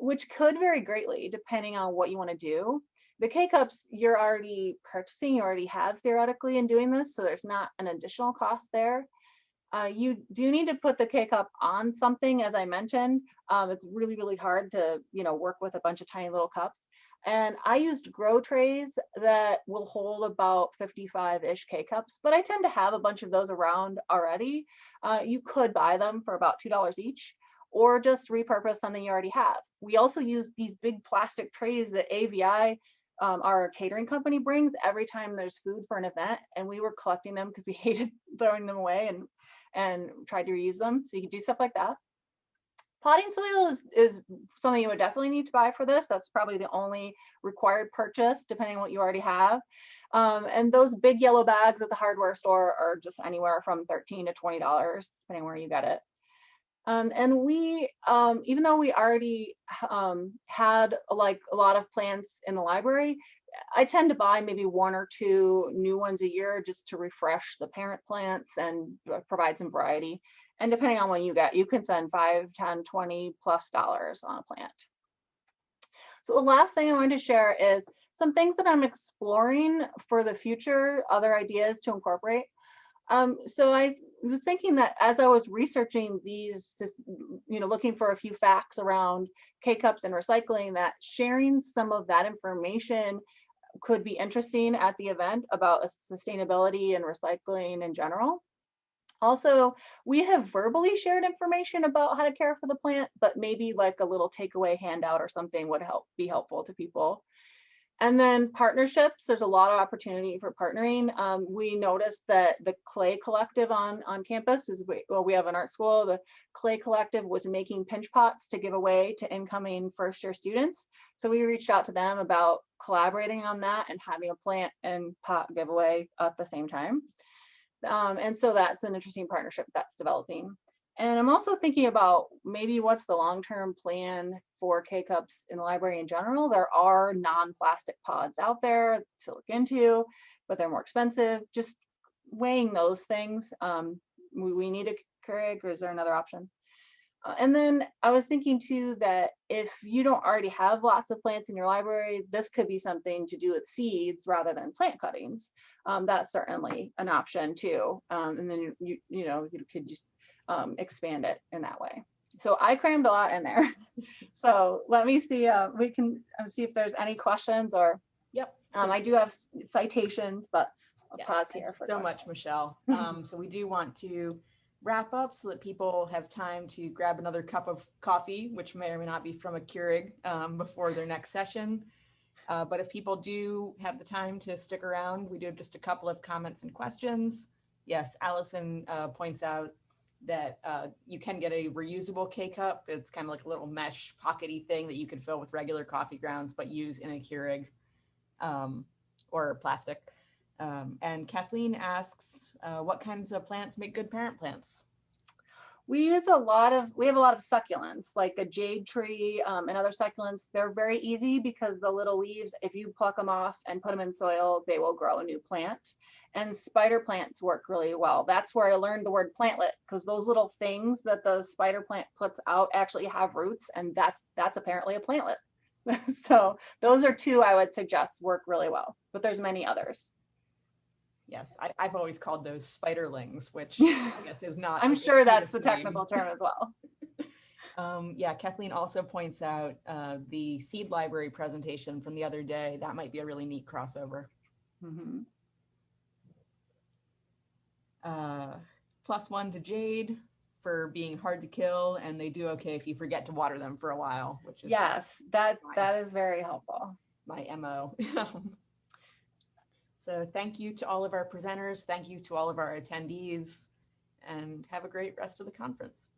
which could vary greatly depending on what you want to do. The K-Cups you're already purchasing, you already have theoretically in doing this, so there's not an additional cost there. You do need to put the K-Cup on something, as I mentioned. It's really, really hard to work with a bunch of tiny little cups. And I used grow trays that will hold about 55-ish K-Cups, but I tend to have a bunch of those around already. You could buy them for about $2 each, or just repurpose something you already have. We also use these big plastic trays that AVI, our catering company, brings every time there's food for an event, and we were collecting them because we hated throwing them away and tried to reuse them. So you can do stuff like that. Potting soil is something you would definitely need to buy for this. That's probably the only required purchase, depending on what you already have. And those big yellow bags at the hardware store are just anywhere from $13 to $20, depending where you get it. And we, even though we already had like a lot of plants in the library, I tend to buy maybe 1 or 2 new ones a year just to refresh the parent plants and provide some variety. And depending on what you get, you can spend $5, $10, $20+ on a plant. So the last thing I wanted to share is some things that I'm exploring for the future, other ideas to incorporate. So I was thinking that as I was researching these, just, looking for a few facts around K-cups and recycling, that sharing some of that information could be interesting at the event about sustainability and recycling in general. Also, we have verbally shared information about how to care for the plant, but maybe like a little takeaway handout or something would be helpful to people. And then partnerships, there's a lot of opportunity for partnering. We noticed that the Clay Collective on campus, we have an art school, the Clay Collective was making pinch pots to give away to incoming first year students. So we reached out to them about collaborating on that and having a plant and pot giveaway at the same time. And so that's an interesting partnership that's developing. And I'm also thinking about maybe what's the long-term plan for K-cups in the library in general. There are non-plastic pods out there to look into, but they're more expensive. Just weighing those things. We need a Keurig, or is there another option? And then I was thinking too that if you don't already have lots of plants in your library, this could be something to do with seeds rather than plant cuttings. That's certainly an option too. And then you could just expand it in that way. So I crammed a lot in there. So let me see, we can see if there's any questions or, yep. I do have citations, but I'll pause here for so much, Mechele. So we do want to wrap up so that people have time to grab another cup of coffee, which may or may not be from a Keurig, before their next session. But if people do have the time to stick around, we do have just a couple of comments and questions. Yes, Allison points out that you can get a reusable K-cup. It's kind of like a little mesh pockety thing that you can fill with regular coffee grounds, but use in a Keurig or plastic. And Kathleen asks, what kinds of plants make good parent plants? We have a lot of succulents, like a jade tree and other succulents. They're very easy because the little leaves, if you pluck them off and put them in soil, they will grow a new plant. And spider plants work really well. That's where I learned the word plantlet, because those little things that the spider plant puts out actually have roots, and that's apparently a plantlet. So those are 2 I would suggest work really well, but there's many others. Yes, I've always called those spiderlings, which I guess is not. I'm sure that's the technical term as well. Yeah, Kathleen also points out the seed library presentation from the other day. That might be a really neat crossover. Mm-hmm. +1 to Jade for being hard to kill, and they do okay if you forget to water them for a while, which is that is very helpful. My MO. So thank you to all of our presenters. Thank you to all of our attendees, and have a great rest of the conference.